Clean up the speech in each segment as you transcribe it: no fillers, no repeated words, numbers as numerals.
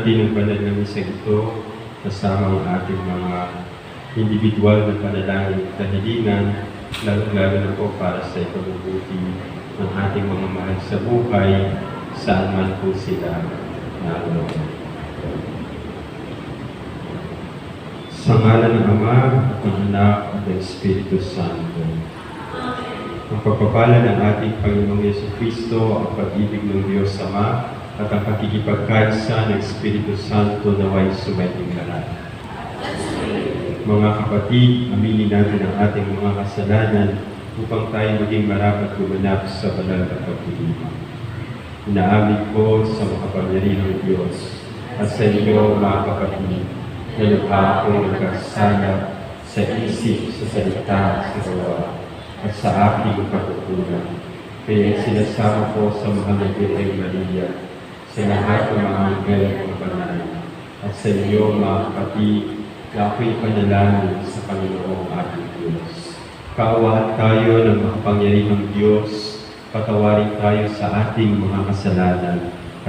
natin ang banal na misa ito kasama ang ating mga individual na panalangin at kahilingan, lalo na po para sa ikabubuti ng ating mga mahal sa buhay, saan man po sila naroon. Sa ngalan ng Ama, at ng Anak, at ng Espiritu Santo. Ang pagpapala ng ating Panginoong Jesucristo, ang pag-ibig ng Diyos Ama, at ang pakikipagkaisa ng Espiritu Santo naway sumaiting lahat. Mga kapatid, aminin natin ang ating mga kasalanan upang tayo maging marapat gumanap sa banal na pagdiriwang. Inaamin ko sa makapangyarihang Diyos at sa inyo, mga kapatid, na lubha akong nagkasala sa isip, sa salita, sa gawa, at sa aking katutunan. Kaya sinasama ko sa mahal na Birheng Maria, sa lahat ng mga anghel at mga banal, at sa inyo, mga kapatid, na ako'y panalangin sa Panginoong ating Diyos. Kaawaan tayo ng makapangyarihang Diyos, patawarin tayo sa ating mga kasalanan,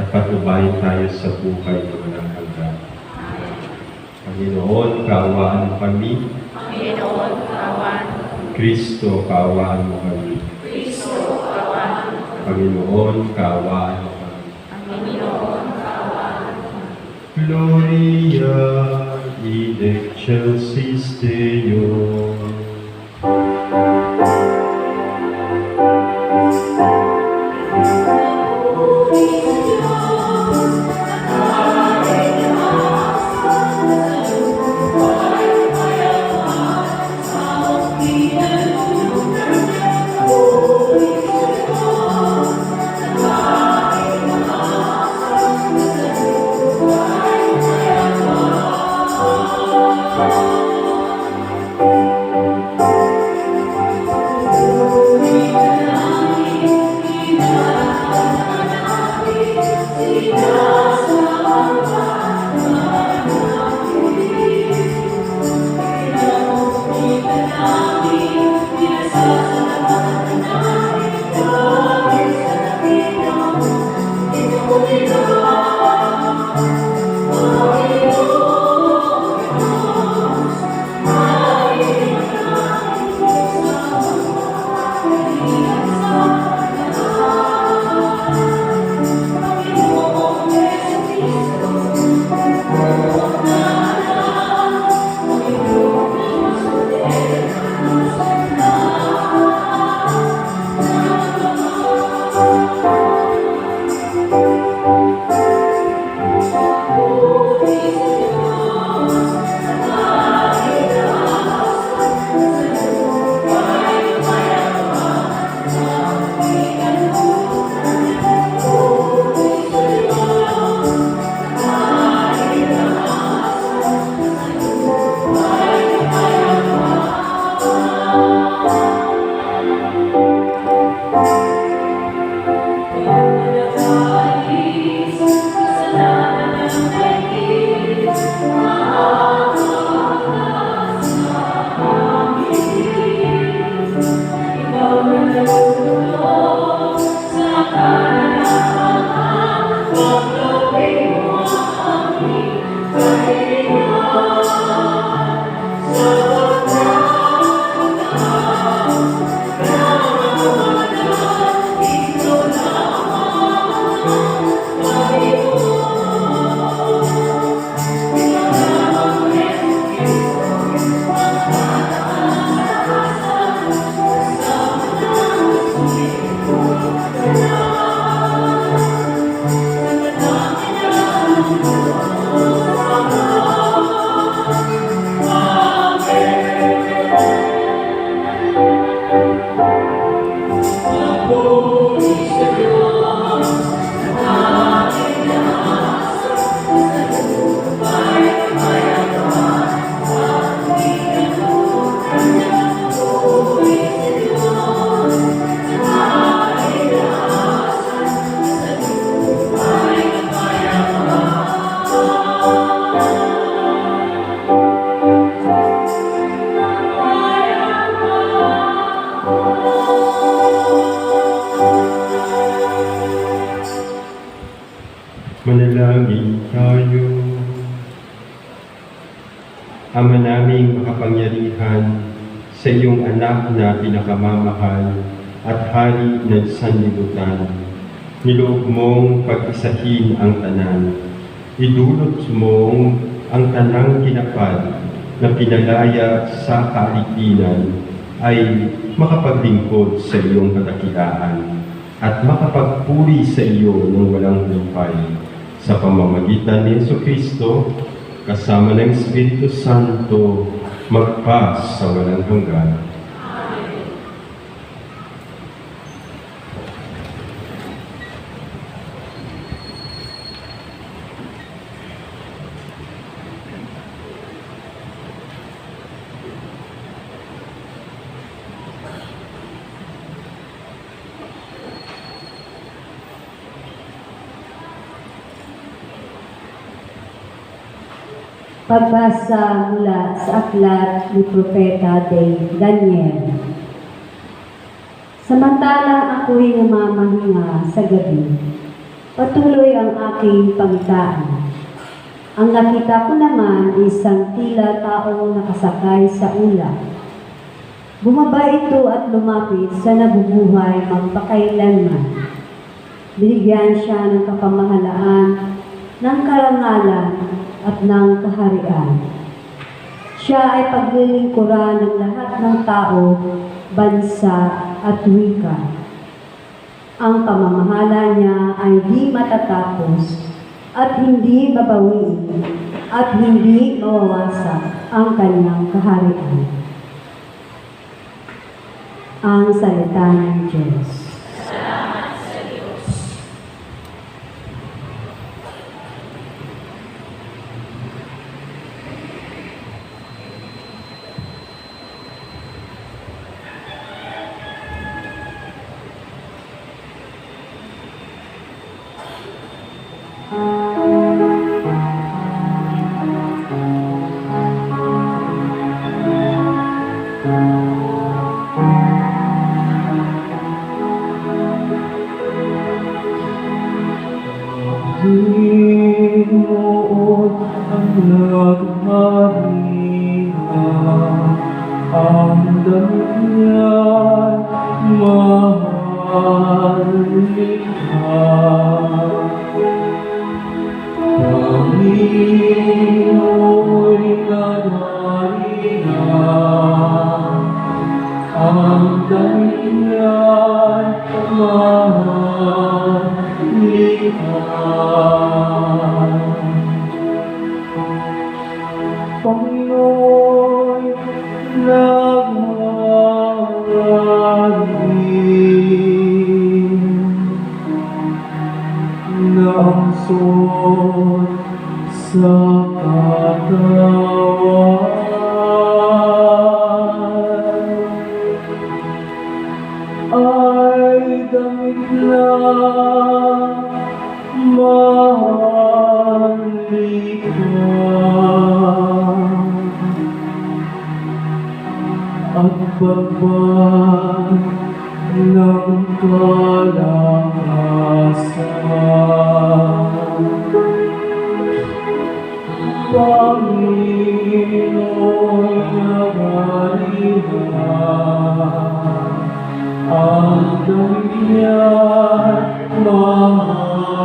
at patubayin tayo sa buhay na walang hanggan. Panginoon, kaawaan mo kami. Panginoon, kaawaan mo. Kristo, kaawaan mo kami. Kristo, kaawaan mo. Panginoon, kaawaan mo kami. Panginoon, kaawaan mo. Gloria in excelsis Deo. Ama naming makapangyarihan, sa iyong anak na pinakamamahal at hari ng sanlibutan, niloob mong pag-isahin ang tanan. Idulot mong ang tanang ginapad na pinalaya sa kaalipinan ay makapaglingkod sa iyong kadakilaan at makapagpuri sa iyo ng walang humpay. Sa pamamagitan ni Jesucristo, kasama ng Espiritu Santo, magpas sa walang hanggan. Pagbasa mula sa aklat ni Propeta Daniel. Samantalang ako'y namamahinga sa gabi, patuloy ang aking pagtaan. Ang nakita ko naman isang tila taong nakasakay sa ulap. Bumaba ito at lumapit sa nabubuhay magpakailanman. Binigyan siya ng kapamahalaan, ng karangalan, at ng kaharian. Siya ay paglilingkuran ng lahat ng tao, bansa at wika. Ang pamamahala niya ay di matatapos at hindi babawiin at hindi mawawasak ang kanyang kaharian. Ang salita ng Diyos. Panginoon ang naghahinga, ang damit niya't mahalika. Panginoon naghahinga, ang damit niya't mahalika. Panginoon, naghahalin na ang suot sa katawan ay damit na mahalika at bagban ng kalakasan. Panginoon naghahinga, ang damit niya't mahalika.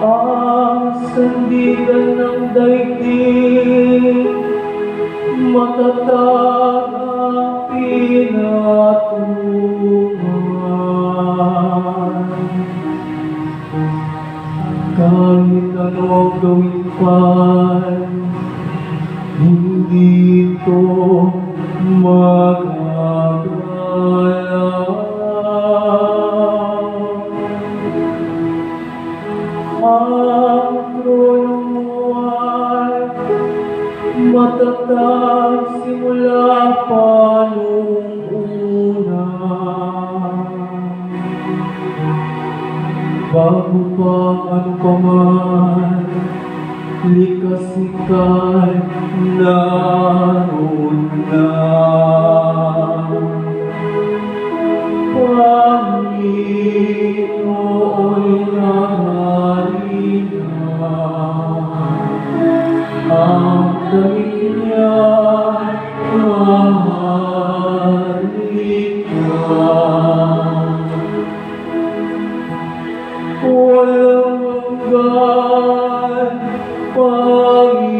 Ang sandigan ng daigdig, matatag ang pinatungan. Kahit anong gawin pa, hindi ito magagalaw. Ang trono mo ay matatag simula pa nung una. Bago pa ano pa man, likas ika'y naroon na. Panginoon naghahalin, walang hanggan, Panginoon.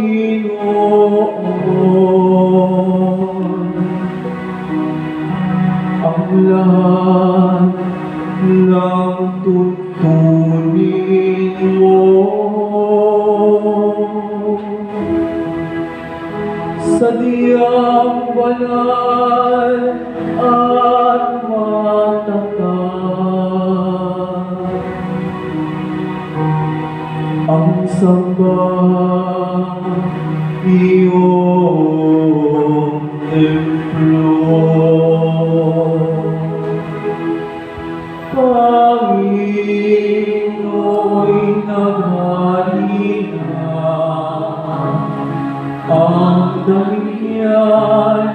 Ang lahat ng tuntunin mo sa diyang banal at matatag. Ang samba iyong templo, Pangino'y naghari na. Ang damihan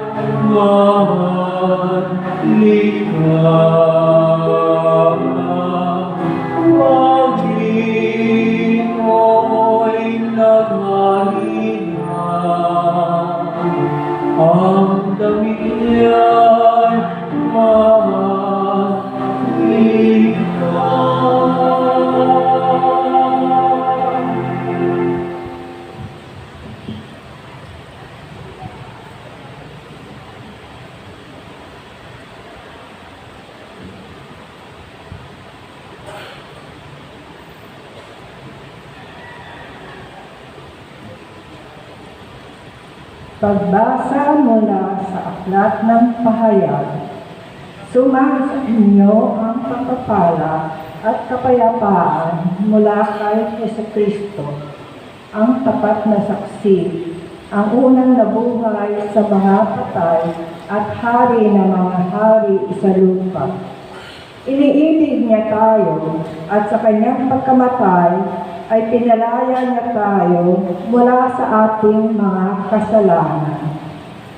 mahalika, Pangino'y naghari na. Ang damihan mahalika. Pagbasa mula sa Aklat ng Pahayag. Sumahan sa inyo ang pagpapala at kapayapaan mula kay Jesucristo, ang tapat na saksi, ang unang nabuhay sa mga patay at hari ng mga hari sa lupa. Iniibig niya tayo at sa kanyang pagkamatay ay pinalaya niya tayo mula sa ating mga kasalanan.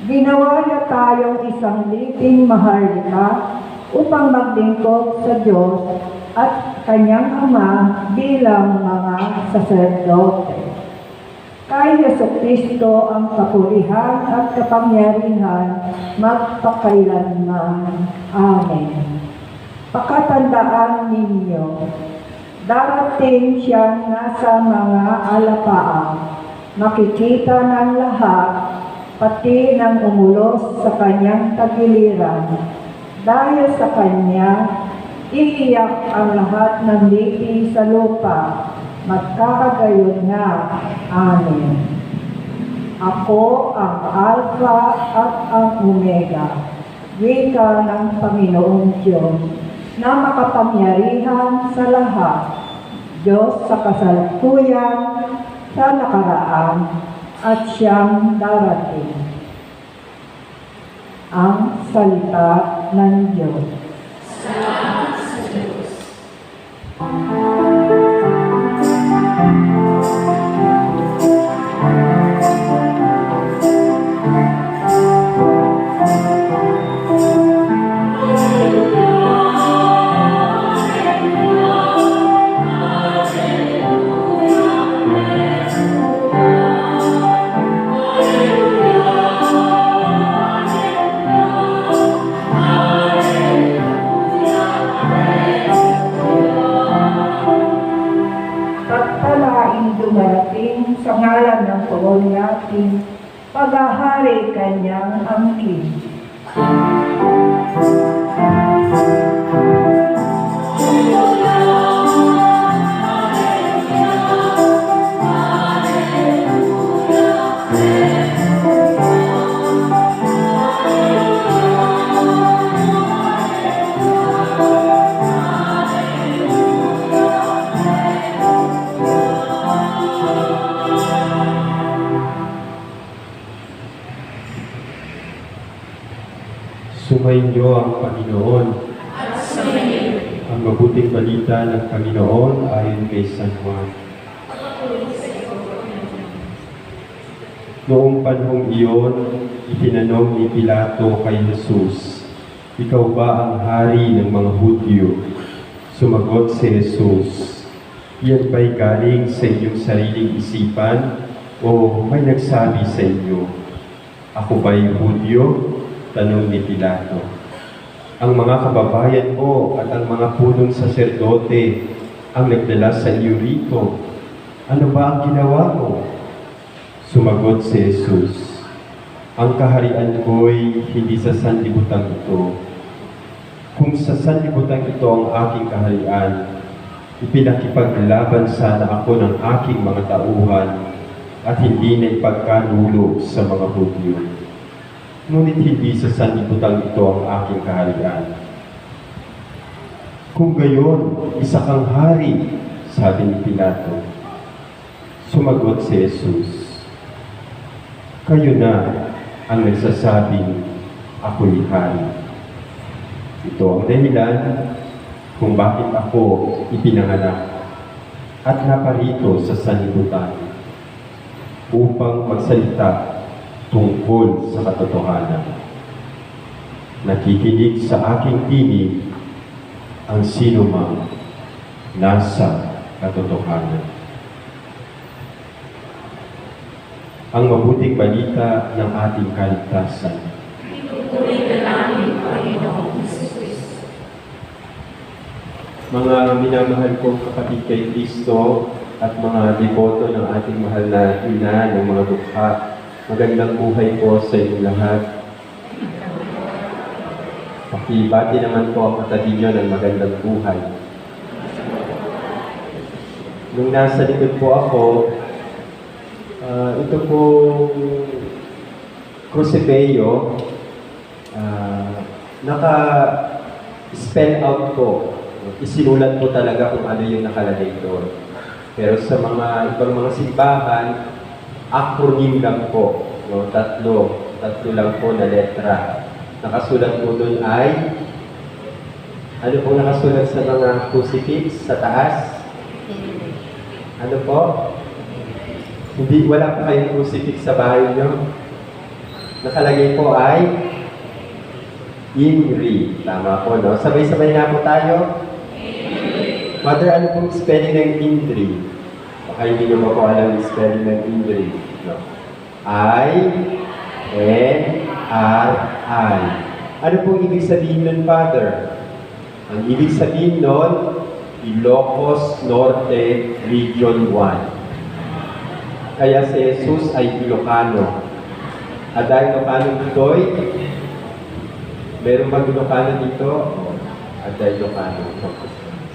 Ginawa niya tayong isang liping maharlika upang maglingkod sa Diyos at kanyang Ama bilang mga saserdote. Kay Jesucristo ang kapurihan at kapangyarihan magpakailanman. Amen. Pakatandaan ninyo, darating siyang nasa mga alapaang, makikita ng lahat, pati ng umulos sa kanyang tagiliran. Dahil sa kanya, iiyak ang lahat ng lipi sa lupa, magkakagayon nga. Amen. Ako ang Alpha at ang Omega, wika ng Panginoong Diyos, na makapangyarihan sa lahat, Diyos sa kasalukuyan, sa nakaraan, at siyang darating. Ang salita ng Diyos. Salamat sa Diyos. Dumarating sa ngalan ng Poong natin, paghahari kanyang angkin. Sumainyo ang Panginoon. At sumainyo. Ang mabuting balita ng Panginoon ayon kay San Juan. Noong panahong iyon, itinanong ni Pilato kay Jesus, "Ikaw ba ang hari ng mga Hudyo?" Sumagot si Jesus, "Yan ba'y galing sa inyong sariling isipan o may nagsabi sa inyo? Ako ba'y Hudyo?" Tanong ni Pilato. Ang mga kababayan ko at ang mga punong saserdote ang nagdala sa iyo rito. Ano ba ang ginawa mo? Sumagot si Jesus, ang kaharian ko'y hindi sa sanlibutan ito. Kung sa sanlibutan ito ang aking kaharian, ipinakipaglaban sana ako ng aking mga tauhan at hindi na ipagkanulo sa mga Hudyo. Ngunit hindi sa sanlibutan ito ang aking kaharian. Kung gayon, isa kang hari, sabi ni Pilato. Sumagot si Jesus, kayo na ang nagsasabing ako'y hari. Ito ang dahilan kung bakit ako ipinanganak at naparito sa sanlibutan upang magsalita tungkol sa katotohanan. Nakikinig sa aking tinig ang sinumang nasa katotohanan. Ang mabuting balita ng ating kaligtasan. Pinupuri ka namin, Panginoong Hesus. Mga minamahal kong kapatid kay Kristo at mga deboto ng ating mahal na ina ng mga dukha, magandang buhay po sa inyong lahat. Pakibati naman po ang katabi nyo ng magandang buhay. Nung nasa likod po ako, ito pong Crucifeo, naka-spell out ko. Isinulat ko talaga kung ano yung nakalagay doon. Pero sa mga ibang mga simbahan, acronym lang po. No? Tatlo lang po na letra. Nakasulat po doon ay, ano po nakasulat sa mga crucifix sa taas? Ano po? Hindi, wala pa kayong crucifix sa bahay nyo. Nakalagay po ay INRI. Tama po, no? Sabay-sabay na po tayo. Mother, ano pong spelling ng INRI? Baka hindi nyo po alam yung spelling ng INRI. No? I-N-R-I. Ano pong ibig sabihin nun, Father? Ang ibig sabihin nun, Ilocos Norte, Region 1. Kaya si Jesus ay Ilocano. At dahil Ilocano dito'y, meron bang Ilocano dito? At dahil Ilocano.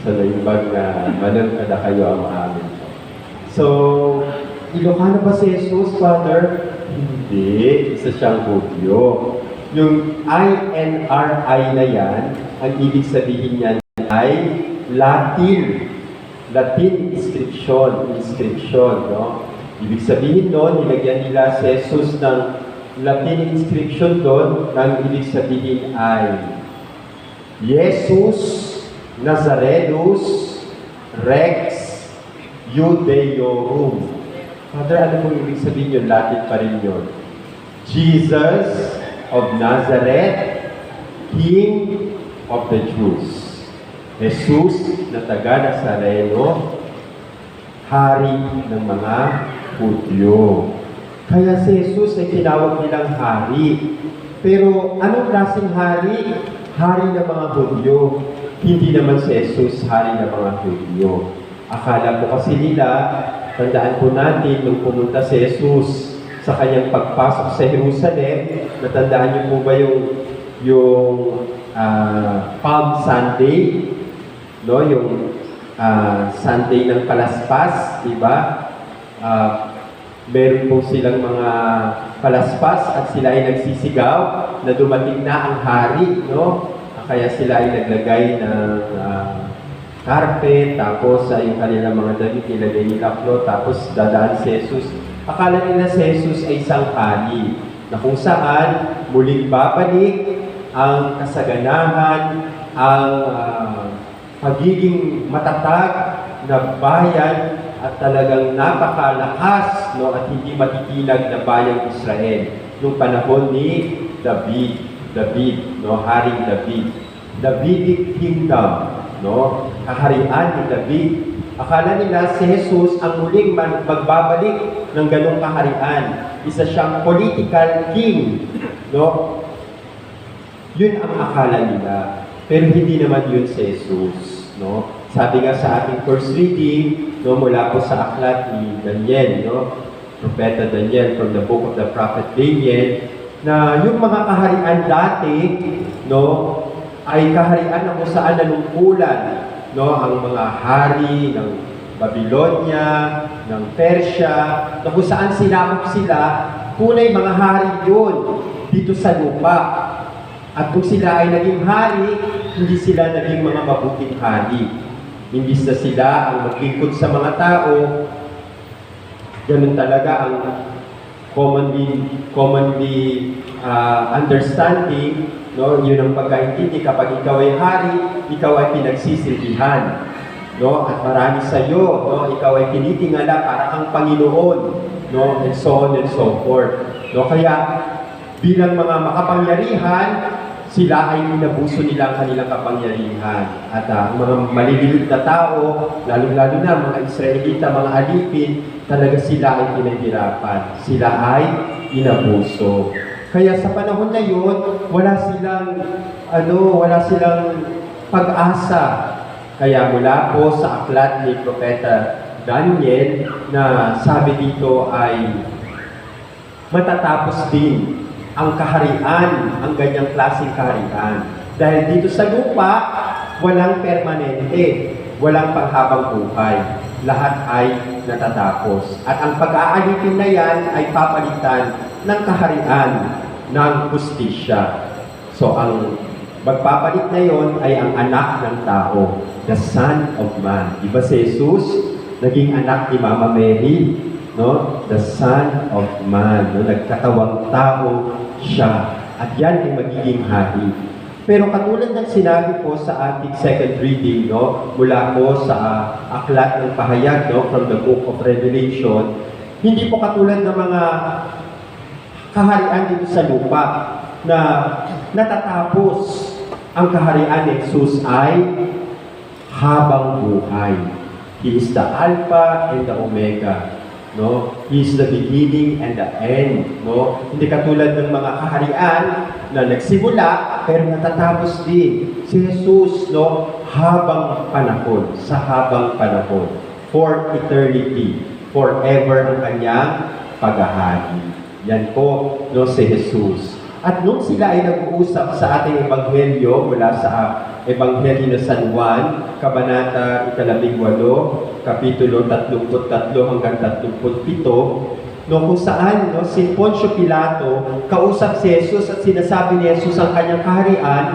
So, naimbag na manang kada kayo ang amin. So, Ilocano ba si Jesus, Father? Hindi. Isa siyang Hudyo. Yung INRI na yan, ang ibig sabihin niyan ay Latin inscription, no? Ibig sabihin doon, nilagyan nila si Jesus ng Latin inscription doon, ang ibig sabihin ay Jesus Nazarenus Rex Judeorum. Father, ano pong ibig sabihin yun? Latin pa rin yun. Jesus of Nazareth, King of the Jews. Jesus na taga-Nazareno, hari ng mga Hudyo. Kaya si Jesus ay tinawag nilang hari. Pero anong klaseng hari? Hari ng mga Hudyo. Hindi naman si Jesus hari ng mga Hudyo. Akala po kasi nila, tandaan po natin nung pumunta si Jesus sa kanyang pagpasok sa Jerusalem, natandaan niyo po ba yung Palm Sunday? No, yung Sunday ng Palaspas, di ba? Meron po silang mga palaspas at sila ay nagsisigaw na dumating na ang hari, no? Kaya sila ay naglagay ng carpet, tapos yung kanilang mga damit nilagay ni Kaplo, tapos dadaan si Jesus. Akala nila si Jesus ay isang hari na kung saan muling babalik ang kasaganahan, ang pagiging matatag na bayan at talagang napakalakas, no, at hindi matitinag na bayang Israel noong panahon ni David, no, Haring David. Davidic kingdom, no, kaharian ni David. Akala nila si Jesus ang muling magbabalik ng ganong kaharian. Isa siyang political king, no? Yun ang akala nila. Pero hindi naman yun si Jesus, no? Sabi nga sa ating first reading, no, mula po sa aklat ni Daniel, no, Propeta Daniel from the book of the prophet Daniel, na yung mga kaharian dati, no, ay kaharian na kung saan nanungkulan, no, ang mga hari ng Babylonia, ng Persia, na kung saan sinakop sila, kunay mga hari yun dito sa lupa. At kung sila ay naging hari, hindi sila naging mga mabuting hari. Imbis na sila ang maglingkod sa mga tao, ganun talaga ang commonly understanding, no? Yun ang pagkaintindi. Kapag ikaw ay hari, ikaw ay pinagsisilbihan, no? At marami sa iyo, no? Ikaw ay tinitingala para kang Panginoon, no? And so on and so forth, no? Kaya bilang mga makapangyarihan, sila ay minabuso nila ang kanilang kapangyarihan. At ang mga maliliit na tao, lalo-lalo na mga Israelita, mga alipin, talaga sila ay pinahirapan. Sila ay inabuso. Kaya sa panahon na yun, wala silang pag-asa. Kaya mula po sa aklat ni Propeta Daniel, na sabi dito ay matatapos din ang kaharian, ang ganyang klaseng kaharian. Dahil dito sa lupa, walang permanente, walang panghabang buhay. Lahat ay natatapos. At ang pag-aalipin na yan ay papalitan ng kaharian ng hustisya. So ang magpapalit na yon ay ang anak ng tao, the Son of Man. Diba si Jesus, naging anak ni Mama Mary, no? The Son of Man, no? Nagkatawang tao siya. At yan ay magiging hari. Pero katulad ng sinabi po sa ating second reading, no? Mula po sa aklat ng pahayag, no? From the book of Revelation, hindi po katulad ng mga kaharian dito sa lupa na natatapos. Ang kaharian ni Jesus ay habang buhay. He is the Alpha and the Omega. No? He is the beginning and the end. No? Hindi katulad ng mga kaharian na nagsimula pero natatapos din. Si Jesus, no, habang panahon, sa habang panahon, for eternity, forever ang kanyang paghahari. Yan po, no, si Jesus. At nung sila ay nag-uusap sa ating ebanghelyo mula sa Ebanghelyo ng San Juan, Kabanata 18, Kapitulo 33 hanggang 37, no, kung saan, no, si Poncio Pilato kausap si Jesus at sinasabi ni Jesus ang kanyang kaharian.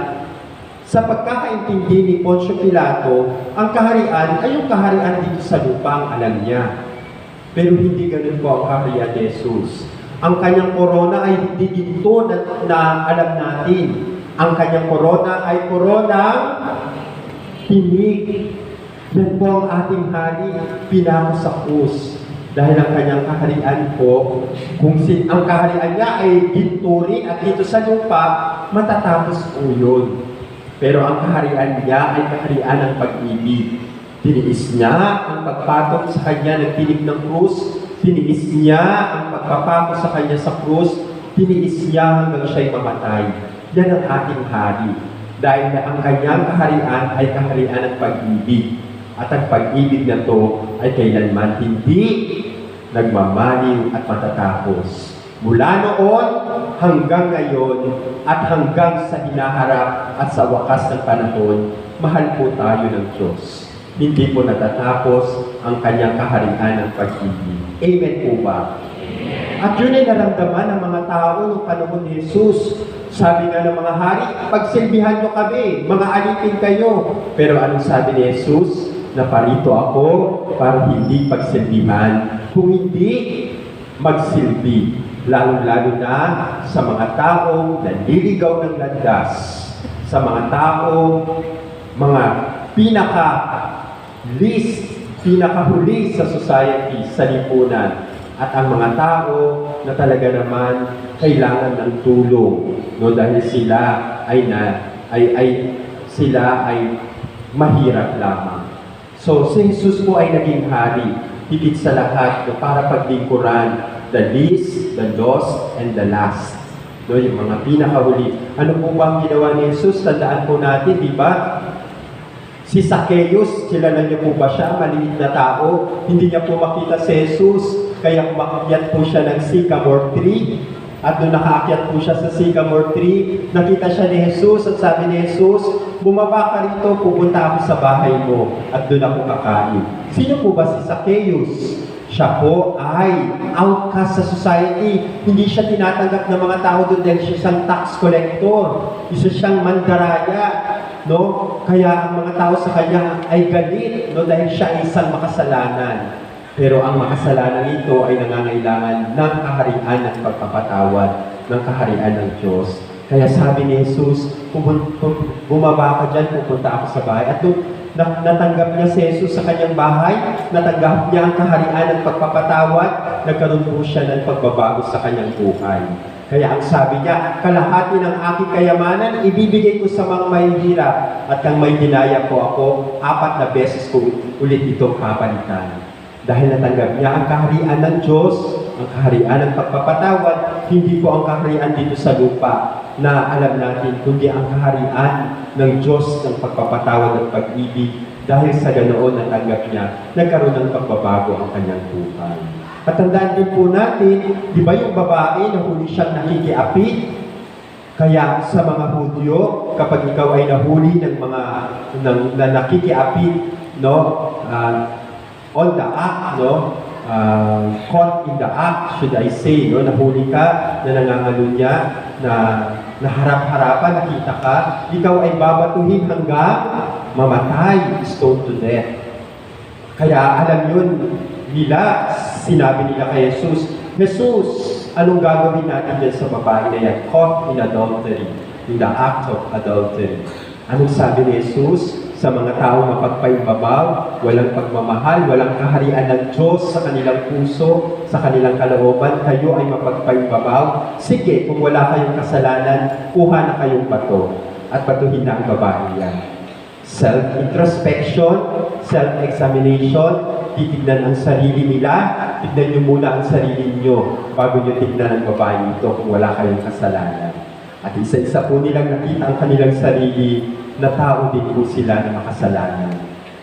Sa pagkakaintindi ni Poncio Pilato, ang kaharian ay yung kaharian dito sa lupa, ang alam niya. Pero hindi ganun po ang kaharian ni Jesus. Ang kanyang korona ay hindi dito na alam natin. Ang kanyang korona ay koronang tinig. Yan po ang ating hari, pinako sa krus. Dahil ang kanyang kaharian po, ang kaharian niya ay ginto rin at dito sa lupa, matatapos po yun. Pero ang kaharian niya ay kaharian ng pag-ibig. Tiniis niya ang pagpatok sa kanya ng tinig ng krus. Tiniis niya ang pagpapako sa kanya sa krus. Tiniis niya hanggang siya'y mamatay. Yan ang ating hari. Dahil na ang kanyang kaharian ay kaharian ng pag-ibig. At ang pag-ibig na to ay kailanman hindi nagmamaliw at matatapos. Mula noon hanggang ngayon at hanggang sa hinaharap at sa wakas ng panahon, mahal po tayo ng Diyos. Hindi po natatapos ang kanyang kaharian ng pag-ibig. Amen po ba? At yun ay naramdaman ng mga tao noong panahon ni Jesus. Sabi nga ng mga hari, pagsilbihan nyo kami, mga alipin kayo. Pero anong sabi ni Jesus? Na parito ako para hindi pagsilbihan, kung hindi magsilbi. Lalo-lalo na sa mga taong nanliligaw ng landas, sa mga taong mga pinakahuli sa society, sa lipunan, at ang mga tao na talaga naman kailangan ng tulong, no, dahil sila ay mahirap lamang. So si Jesus po ay naging hari, higit sa lahat, no, para paglingkuran the least, the lost, and the last. No, yung mga pinakahuli. Ano po ba ang ginawa ni Jesus? Tandaan po natin, di ba? Si Zacchaeus, kilala niyo po ba siya? Maliit na tao. Hindi niya po makita si Jesus, kaya umakyat po siya ng sycamore tree. At doon nakaakyat po siya sa sycamore tree, nakita siya ni Jesus at sabi ni Jesus, bumaba ka rito, pupunta ako sa bahay mo at doon ako kakain. Sino po ba si Zacchaeus? Siya po ay outcast sa society. Hindi siya tinatanggap ng mga tao doon dahil siya isang tax collector. Isa siyang mandaraya. No? Kaya ang mga tao sa kanya ay galit, no? Dahil siya ay isang makasalanan. Pero ang makasalanan ito ay nangangailangan ng kaharian ng pagpapatawad, ng kaharian ng Diyos. Kaya sabi ni Jesus, bumaba ka dyan, pupunta ako sa bahay. At doon, natanggap niya si Jesus sa kanyang bahay, natanggap niya ang kaharian ng pagpapatawad, nagkaroon po siya ng pagbabago sa kanyang buhay. Kaya ang sabi niya, kalahati ng aking kayamanan, ibibigay ko sa mga mahihirap. At kang may dinaya po ako, 4 na beses ko ulit itong papalitan. Dahil natanggap niya ang kaharian ng Diyos, ang kaharian ng pagpapatawad, hindi po ang kaharian dito sa lupa na alam natin, kundi ang kaharian ng Diyos ng pagpapatawad at pag-ibig. Dahil sa ganoon natanggap niya, nagkaroon ng pagbabago ang kanyang buhay. At tandaan din po natin, di ba yung babae na huli siyang nakikiapit? Kaya sa mga Hudyo, kapag ikaw ay nahuli ng mga na nakikiapit, no, on the act, no, caught in the act, should I say, no, nahuli ka, na nangangalunya, na naharap-harapan, nakita ka, ikaw ay babatuhin hanggang mamatay, stoned to death. Kaya alam yun, sinabi nila kay Jesus, Jesus, anong gagawin natin dyan sa babae na yan? Caught in adultery, in the act of adultery. Anong sabi ni Jesus? Sa mga tao mapagpaimbabaw, walang pagmamahal, walang kaharian ng Diyos sa kanilang puso, sa kanilang kalooban, kayo ay mapagpaimbabaw. Sige, kung wala kayong kasalanan, kuha na kayong bato at batuhin na ang babae yan. Self-introspection, self-examination, titignan ang sarili nila, tignan nyo muna ang sarili nyo bago nyo tignan ang babae ito kung wala kayong kasalanan. At isa-isa po nilang nakita ang kanilang sarili na tao din po sila na makasalanan.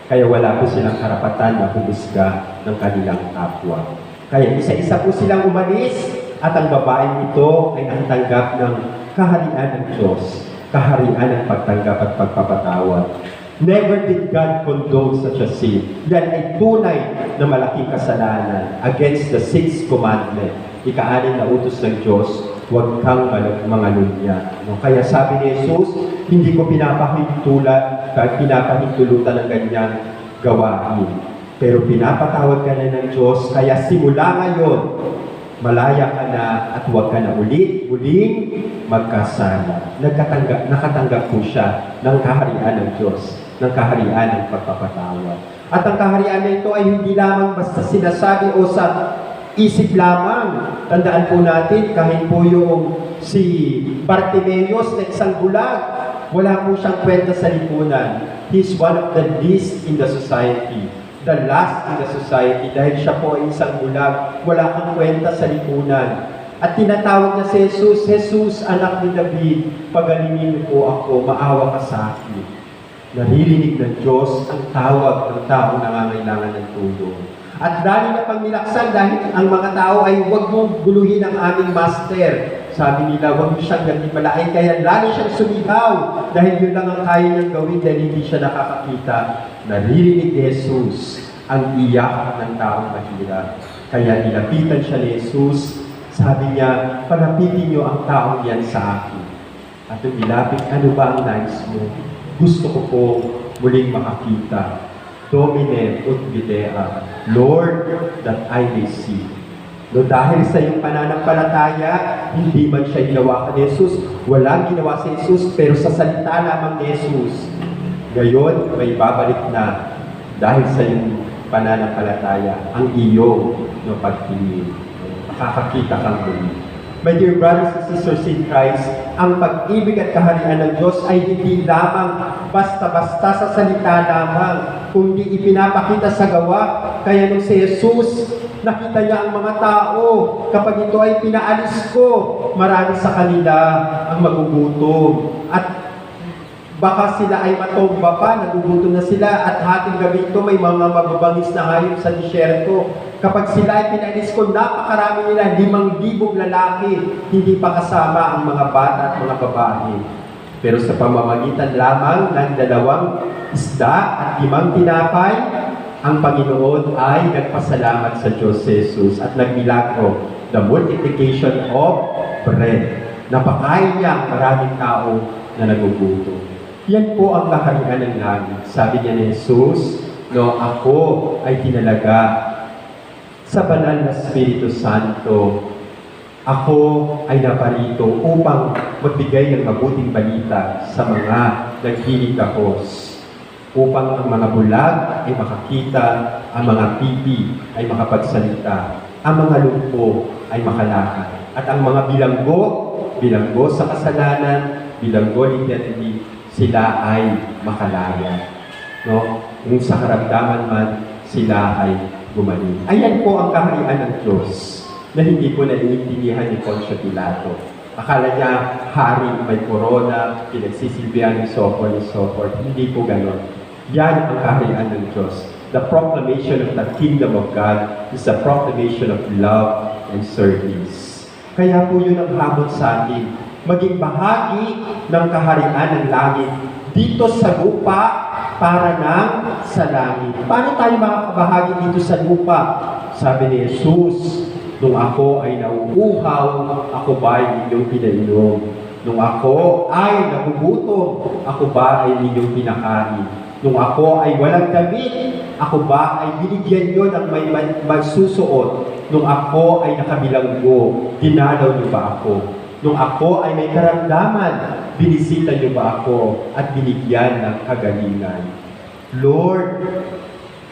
Kaya wala po silang karapatan na humusga ng kanilang kapwa. Kaya isa-isa po silang umalis at ang babaeng ito ay natanggap ng kaharian ng Diyos, kaharian ng pagtanggap at pagpapatawad. Never did God condone such a sin. Yan ay tunay na malaking kasalanan against the 6th commandment. Ika-6 na utos ng Diyos, huwag kang mangalunya. No? Kaya sabi ni Jesus, hindi ko pinapahintulutan ng ganyang gawain. Pero pinapatawad ka na ng Diyos, kaya simula ngayon, malaya ka na at huwag ka na muling magkasala. Nakatanggap po siya ng kaharian ng Diyos, ng kaharian ng pagpapatawad. At ang kaharian na ito ay hindi lamang basta sinasabi o sa isip lamang. Tandaan po natin, kahit po yung si Bartimeus na isang bulag, wala po siyang kwenta sa lipunan. He's one of the least in the society. The last in the society. Dahil siya po ay isang bulag, wala kang kwenta sa lipunan. At tinatawag niya si Jesus, Jesus, anak ni David, pagalingin po ako, maawa ka sa akin. Naririnig ng Diyos ang tawag ng taong nangangailangan ng tulong. At dahil na pang nilaksan, dahil ang mga tao ay huwag mong guluhin ang aming master. Sabi nila, huwag mo siyang nagipalain, kaya lalo siyang sumigaw. Dahil yun lang ang kaya niyang gawin dahil hindi siya nakakakita. Naririnig ni Jesus ang iyak ng taong mahirap. Kaya nilapitan siya ni Jesus. Sabi niya, palapitin niyo ang taong yan sa akin. At lumilapit, ano ba ang nais mo? Gusto ko po muling makakita. Domine ut videra, Lord, that I may see. No, dahil sa iyong pananampalataya, hindi man siya ginawa ni Jesus, walang ginawa si Jesus, pero sa salita lamang ni Jesus. Ngayon, may babalik na dahil sa iyong pananampalataya, ang iyong pagtingin. Makakakita kang muli. My dear brothers and sisters in Christ, ang pag-ibig at kaharian ng Diyos ay hindi lamang basta-basta sa salita lamang, kundi ipinapakita sa gawa. Kaya nung si Jesus, nakita niya ang mga tao, kapag ito ay pinaalis ko, marami sa kanila ang magugutom. At Baka sila ay matomba pa, nagugutom na sila, at hating gabi ito may mga mababangis na hayop sa disyerto. Kapag sila ay pinalis ko, napakarami nila, 5,000 lalaki, hindi pa kasama ang mga bata at mga babae. Pero sa pamamagitan lamang ng 2 isda at 5 tinapay, ang Panginoon ay nagpasalamat sa Diyos Jesus at nagmilagro, the multiplication of bread. Napakain niya ang maraming tao na nagugutom. Yan po ang kaharian ng langit. Sabi niya ni Jesus, no, ako ay tinalaga sa banal na Espiritu Santo. Ako ay naparito upang magbigay ng mabuting balita sa mga naghinikahos. Upang ang mga bulag ay makakita, ang mga pipi ay makapagsalita, ang mga lumpo ay makalakad. At ang mga bilanggo sa kasalanan, bilanggo literally, sila ay makalaya. No? Kung sa karamdaman man, sila ay gumaling. Ayan po ang kaharian ng Diyos na hindi po naiintindihan ni Poncio Pilato. Akala niya, hari may corona, pinagsisilbihan ni so forth. Hindi po ganon. Yan ang kaharian ng Diyos. The proclamation of the kingdom of God is the proclamation of love and service. Kaya po yun ang hamon sa atin. Maging bahagi ng kaharian ng langit dito sa lupa para ng sa langit. Paano tayo makakabahagi dito sa lupa? Sabi ni Jesus, nung ako ay nauuhaw, ako ba ay inyong pinainom? Nung ako ay nagugutom, ako ba ay inyong pinakain? Nung ako ay walang damit, ako ba ay binigyan nyo ng may magsusuot? Nung ako ay nakabilanggo, dinalaw nyo ba ako? Nung ako ay may karamdaman, binisita niyo ba ako at binigyan ng kagalingan? Lord,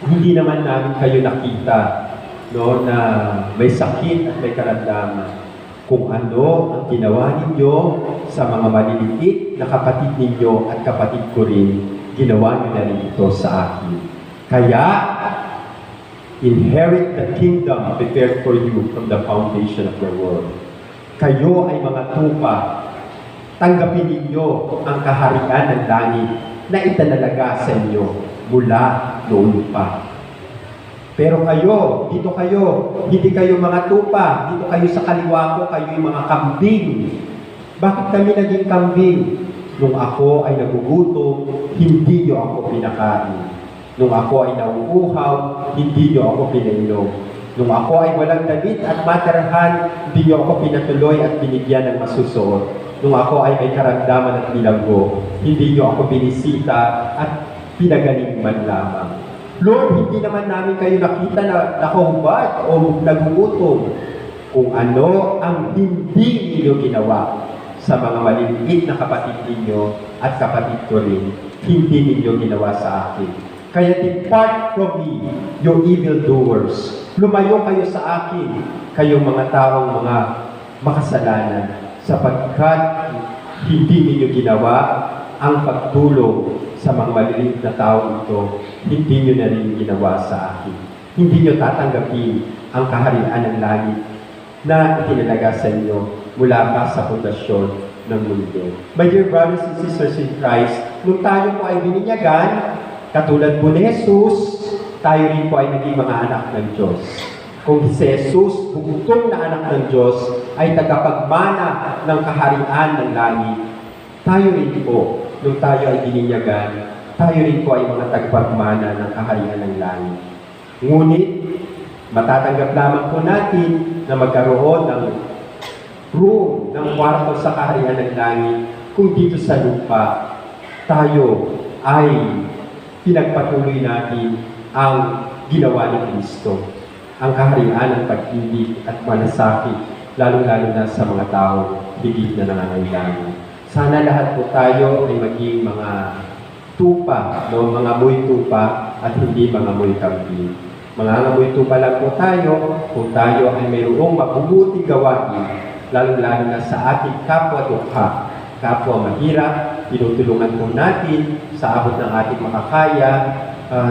hindi naman namin kayo nakita, no, na may sakit at may karamdaman. Kung ano ang ginawa ninyo sa mga maliliit na kapatid ninyo at kapatid ko rin, ginawa niyo na rin ito sa akin. Kaya, inherit the kingdom prepared for you from the foundation of the world. Kayo ay mga tupa, tanggapin ninyo ang kaharian ng langit na itinalaga sa inyo mula noon pa. Pero kayo, dito kayo, hindi kayo mga tupa, dito kayo sa kaliwa ko, kayo yung mga kambing. Bakit kami naging kambing? Nung ako ay nagugutom, hindi niyo ako pinakain. Nung ako ay nauuhaw, hindi niyo ako pinainom. Nung ako ay walang damit at matarahan, hindi niyo ako pinatuloy at binigyan ng masusuot. Nung ako ay may karamdaman at bilanggo, hindi niyo ako binisita at pinagaling man lamang. Lord, hindi naman namin kayo nakita na nakahubad o nagugutom. Kung ano ang hindi niyo ginawa sa mga maliliit na kapatid ninyo at kapatid ko rin, hindi ninyo ginawa sa akin. Kaya depart from me, you evildoers. Lumayo kayo sa akin, kayong mga taong mga makasalanan, sapagkat hindi ninyo ginawa ang pagtulong sa mga maliliit na tao ito, hindi nyo na rin ginawa sa akin. Hindi nyo tatanggapin ang kaharian ng langit na itinalaga sa inyo mula pa sa pundasyon ng mundo. My dear brothers and sisters in Christ, nung tayo po ay bininyagan, katulad po ni Jesus, tayo rin po ay naging mga anak ng Diyos. Kung si Jesus, bugtong na anak ng Diyos, ay tagapagmana ng kaharian ng langit, tayo rin po, nung tayo ay bininyagan, tayo rin po ay mga tagapagmana ng kaharian ng langit. Ngunit, matatanggap lamang po natin na magkaroon ng room, ng kwarto sa kaharian ng langit, kung dito sa lupa, tayo ay pinagpatuloy natin ang ginawa ni Kristo. Ang kaharian ng pag-ibig at malasakit, lalong-lalo na sa mga tao, higit na nangangailangan. Sana lahat po tayo ay maging mga tupa, no? Mga amoy tupa at hindi mga amoy kambing. Mga amoy tupa lang po tayo kung tayo ay mayroong mabubuting gawain, lalong-lalo na sa ating kapwa-dukha, kapwa mahirap, tinutulungan po natin sa abot ng ating makakaya,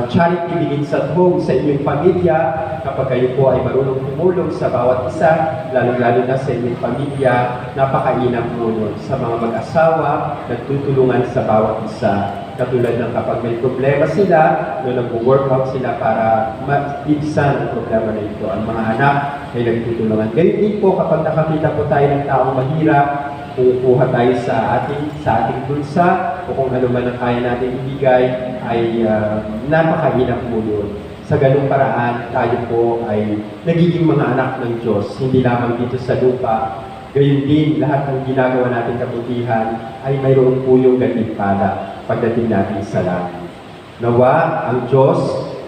charity begins at home sa inyong pamilya. Kapag kayo po ay marunong tumulong sa bawat isa, lalong-lalo na sa inyong pamilya, napakainam po nun. Sa mga mag-asawa, nagtutulungan sa bawat isa. Katulad ng kapag may problema sila, no, nag-workout sila para maibsan ang problema na ito. Ang mga anak ay nagtutulungan. Ganyan din po kapag nakakita po tayo ng taong mahirap, kukuha tayo sa ating bulsa o kung ano man ang kaya natin ibigay, ay napakainam po yun. Sa ganung paraan, tayo po ay nagiging mga anak ng Diyos, hindi lamang dito sa lupa. Gayun din, lahat ng ginagawa natin kabutihan ay mayroon po yung gantimpala pagdating natin sa langit. Nawa ang Diyos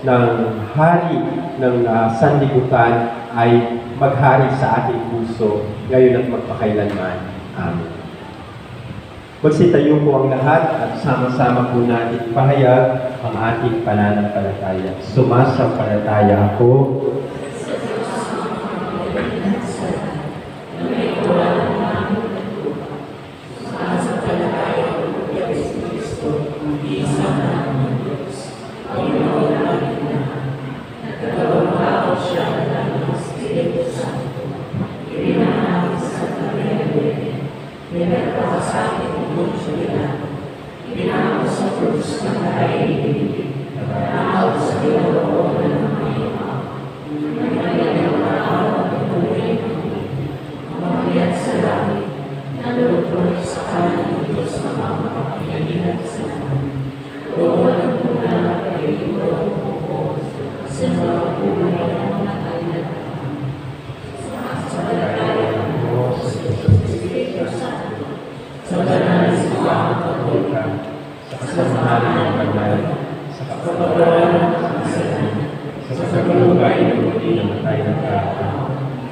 ng hari ng sanlibutan ay maghari sa ating puso ngayon at magpakailanman. Amen. Magsitayo po ang lahat at sama-sama po natin pahayag ang ating pananampalataya. Sumasampalataya ako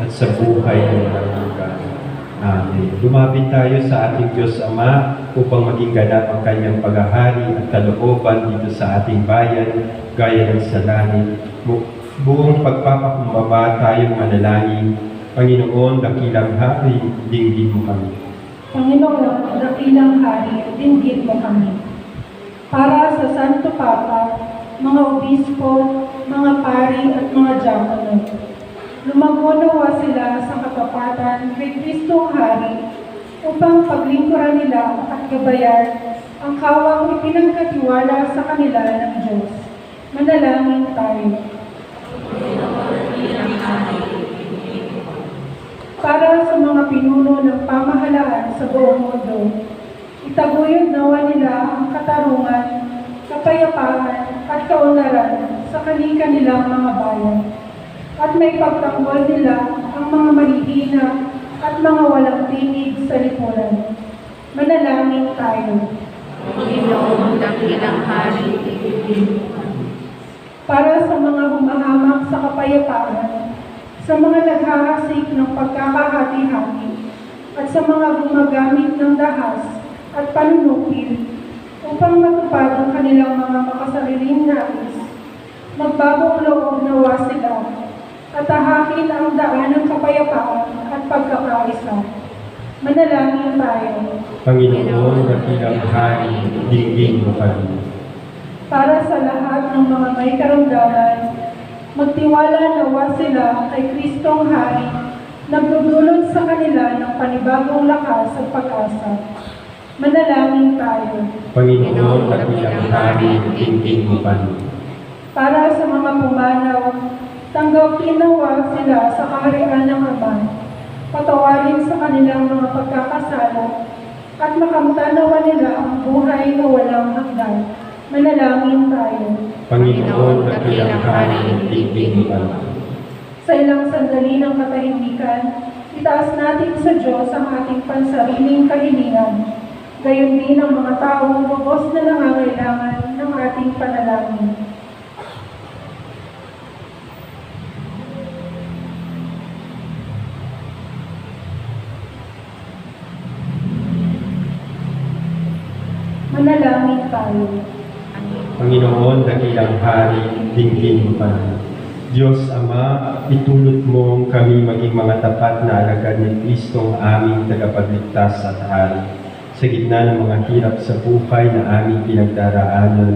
at sa buhay ng walang hanggan. Amen. Lumapit tayo sa ating Diyos Ama upang maging ganap ang kanyang paghahari at kalooban dito sa ating bayan, gaya ng sa langit. Buong pagpapakumbaba tayong manalangin. Panginoon, dakilang hari, dinggin mo kami. Panginoon, dakilang hari, dinggin mo kami. Para sa Santo Papa, mga obispo, mga pari at mga diakono, lumagunawa sila sa katapatan kay Kristong Hari upang paglingkuran nila at gabayan ang kawang ipinagkatiwala sa kanila ng Diyos. Manalangin tayo. Para sa mga pinuno ng pamahalaan sa buong mundo, itaguyod nawa nila ang katarungan, kapayapaan at kaunlaran sa kanilang mga bayan. At may pagtanggol nila ang mga mahihina at mga walang tinig sa lipunan. Manalangin tayo. Panginoon, dakilang hari, Para sa mga humahamak sa kapayapaan, sa mga naghahasik ng pagkakahati-hati, at sa mga gumagamit ng dahas at panunupil upang matupad ang kanilang mga makasariling nais, magbagong loob nawa sila at tahakin ang daan ng kapayapaan at pagkakaisa. Manalangin tayo. Panginoon, dakilang hari, dinggin mo kami. Para sa lahat ng mga may karamdaman, magtiwala nawa sila kay Kristong Hari, nagdudulot sa kanila ng panibagong lakas at pag-asa. Manalangin tayo. Panginoon, dakilang hari, dinggin mo kami. Para sa mga pumanaw, tanggapin nawa sila sa kaharian ng Ama, patawarin sa kanilang mga pagkakasala, at makamtanawa nila ang buhay na walang hanggan. Manalangin tayo. Panginoon, dakilang hari, dinggin mo kami. Sa ilang sandali ng katahimikan, itaas natin sa Diyos ang ating pansariling kahilingan. Gayon din ang mga taong lubos na nangangailangan ng ating panalangin. Manalangin tayo. Panginoon, dakilang hari, dinggin mo kami. Diyos Ama, itulot mo kami maging mga tapat na alagad ni Kristong aming tagapagligtas at hari. Sa gitna ng mga hirap sa buhay na aming pinagdaraanan,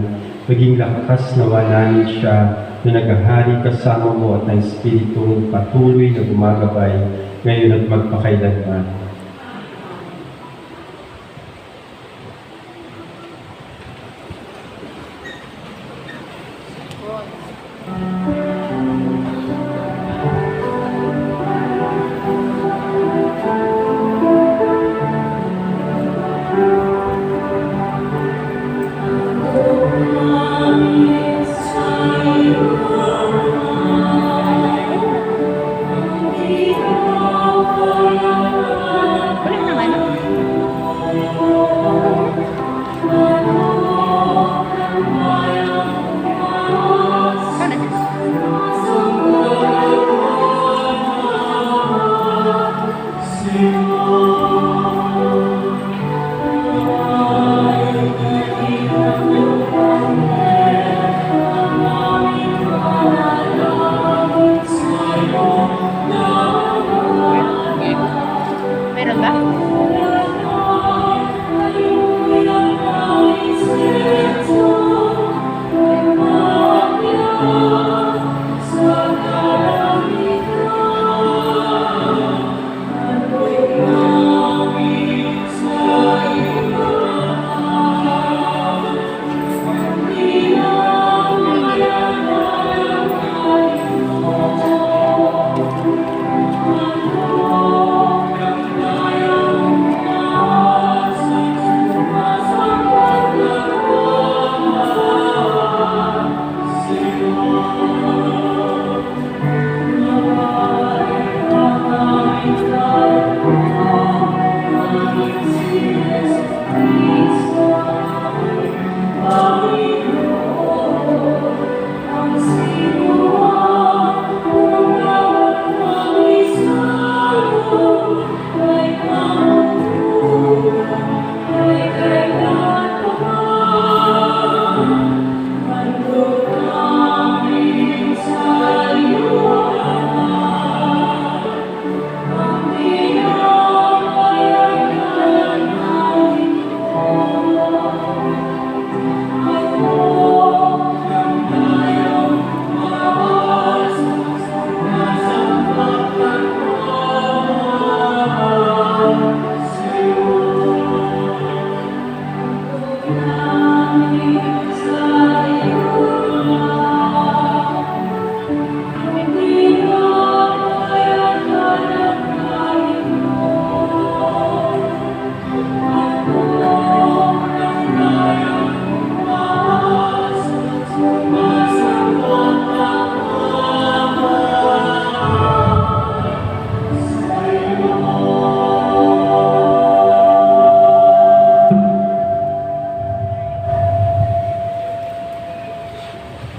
Maging lakas nawa namin siya na naghahari kasama mo at ang Espiritong patuloy na gumagabay ngayon at magpakailanman. Kunin mo naman. Meron ba?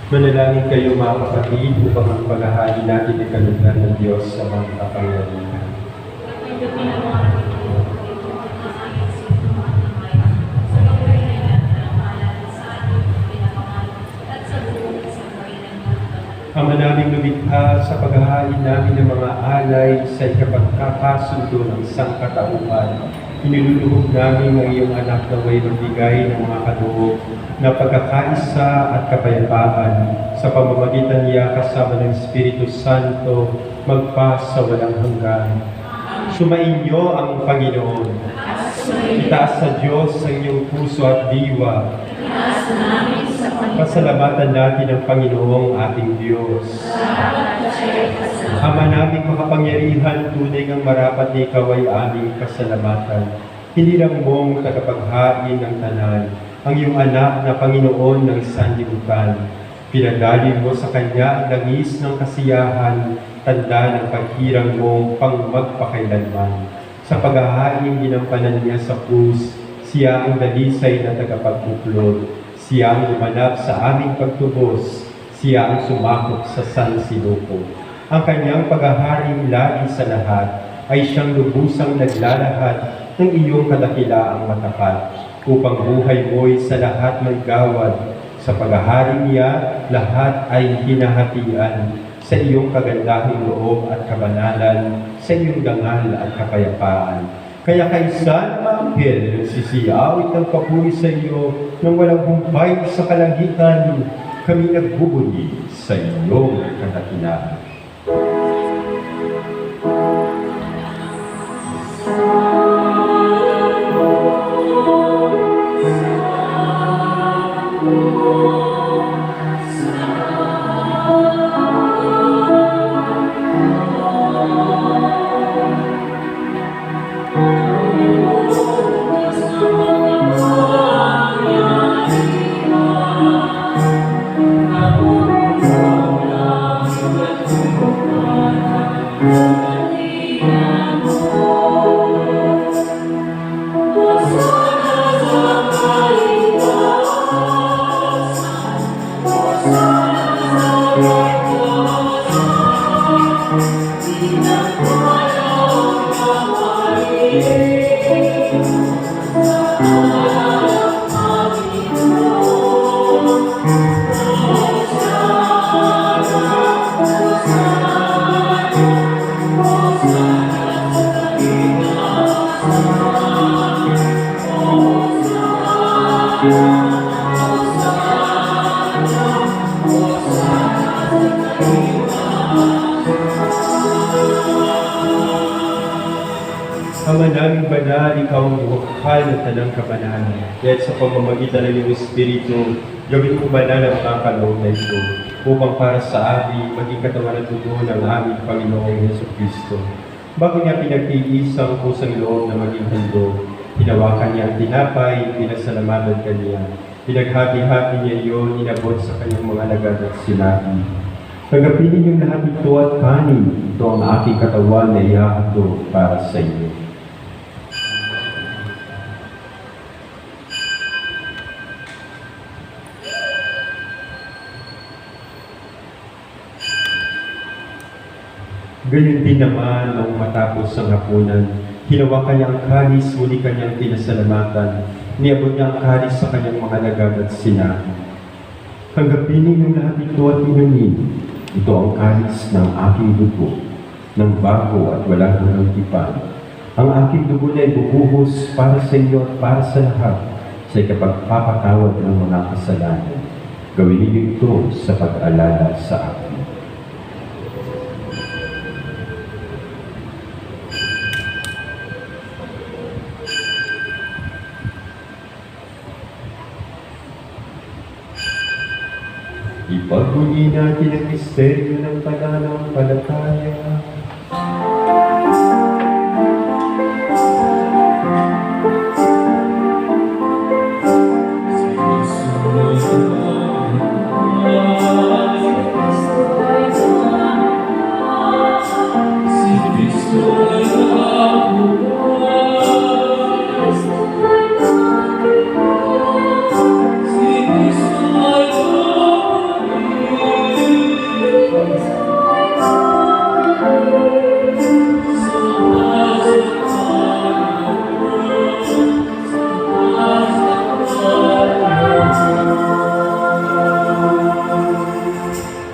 Manalangin kayo mga kapatid upang ang paghahari natin ay kalugdan ng Diyos sa mga kapangyarihan. Ama naming lumikha sa paghahari namin ng mga alay sa ikapagkakasundo ng isang katauhan. Iniluluhog namin ang iyong anak na way magbigay ng mga kaloob na pagkakaisa at kapayapaan sa pamamagitan niya kasama ng Espiritu Santo magpa sa walang hanggan. Sumainyo ang Panginoon. Itaas sa Diyos ang iyong puso at diwa. Pasalamatan natin ang Panginoong ating Diyos. Ama naming makapangyarihan, tunay ngang marapat na ikaw ay aming pasalamatan. Hindi lang mong tagapaghain ng tanan, ang iyong anak na Panginoon ng sanlibutan. Pinadalin mo sa Kanya ang langis ng kasiyahan, tanda ng paghirang mong pang magpakailanman. Sa paghahain ginampanan niya sa krus, siya ang dalisay na tagapagbuklod. Siya ang lumanap sa aming pagtubos, siya ang sumakop sa sansinuko. Ang kanyang paghaharing lagi sa lahat ay siyang lubusang naglalahad ng iyong kadakilaang matapat, upang buhay mo'y sa lahat may gawad. Sa paghaharing niya, lahat ay hinahatian sa iyong kagandahang loob at kabanalan, sa iyong dangal at kapayapaan. Kaya kaisa ng mga anghel na nagsisiyawit ng papuri sa iyo nang walang humpay sa kalangitan, kami nagbubuli sa iyong kadakilaan. Ama naming banal, ikaw ang bukal ng tanang kabanalan. Kaya't sa pamamagitan ng iyong Espiritu, gawin mo banal ang mga kaloob na ito, upang para sa amin, maging katawan at dugo ng aming Panginoong Yesu Kristo. Bago niya pinagtiis ang pusang loob na maging handog, hinawakan niya ang tinapay, pinasalamatan kaniya. Pinaghati-hati niya iyon, inabot sa kanyang mga alagad at sinabi, "Tanggapin ninyong lahat ito at kanin, ito ang aking katawan na ihahandog para sa inyo." Ganyan din naman nung matapos ang hapunan, hinawakan niya ang kalis, muli kanyang pinasalamatan, niabot niya ang kalis sa kanyang mga alagad at sinabi, "Tanggapin ninyong lahat ito at inumin. Ito ang kalis ng aking dugo, ng bago at walang hanggang tipan. Ang aking dugo na ibubuhos para sa inyo at para sa lahat sa ikapagpapatawad ng mga kasalanan. Gawin niyo ito sa pag-alala sa akin." Ipagmuli natin ang misteryo ng pananampalataya.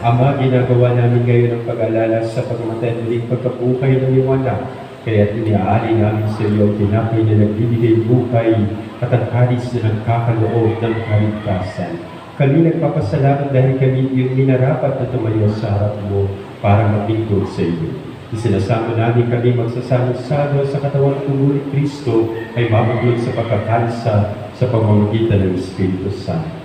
Ama, ginagawa namin ngayon ang pag-alala sa pagmamatay at muling pagkabuhay ng iyong anak. Kaya't iniaali namin sa iyo ang tinapay na nagbibigay buhay at ang kalis na nagkakaloob ng kaligtasan. Kami nagpapasalamat dahil kami iyong minarapat na tumayo sa harap mo para maglingkod sa iyo. Isinasama namin kami magsasalo-salo sa katawan ng tubo ni Kristo ay mabuglod sa pagkakalsa sa pamamagitan ng Espiritu Santo.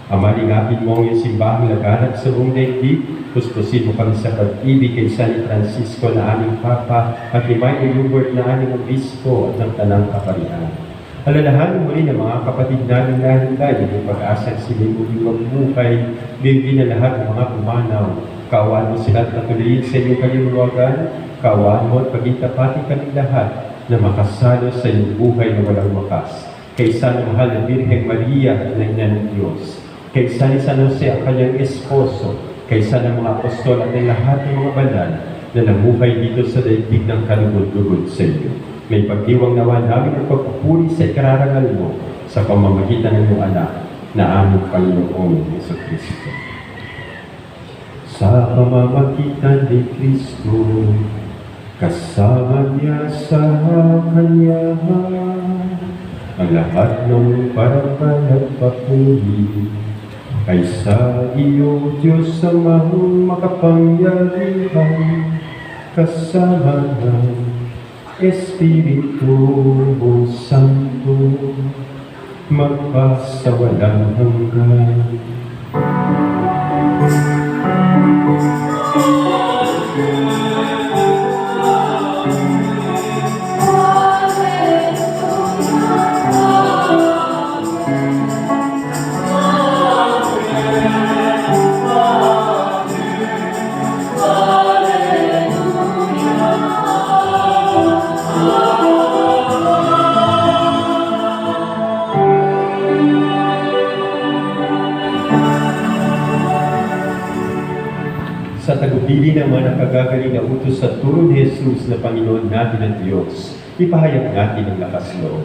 Ama, lingapin mo ang iyong simbahang laganap sa buong daigdig. Puspusin mo kami sa pag-ibig kay San Francisco na aming Papa at ni May Hubert na aming Obispo at ng Tanang Kaparian. Alalahanin mo rin ang mga kapatid namin lahat yung pag-asang sila muling magbuhay, gayon na lahat ng mga pumanaw. Kaawaan mo sila at patuloyin sa inyong kalimuwagan. Kaawaan mo at pagitapatin kami lahat na makasalo sa iyong buhay na walang wakas. Kay San Mahal na Birheng Maria na Ina ng Diyos. Kay San Jose ang kanyang esposo, kay San ang mga apostol at ang lahat ng mga banal na namuhay dito sa daigdig ng kalugod-lugod sa iyo. May pagdiwang nawa namin ang pagpupuri sa ikararangal mo sa pamamagitan ng iyong anak na aming Panginoong Yesu Kristo. Sa pamamagitan ni Kristo, Kasama niya sa kanya ang lahat ng parangal at papuri. Kaysa iyo, Diyos Amang makapangyarihan, kasama ng Espiritu Santo, magpasawalang hanggan. Sa tagubilin ng mga nakagagaling na utos sa turo ni Jesus na Panginoon natin ang Diyos, ipahayag natin ang lakas loob.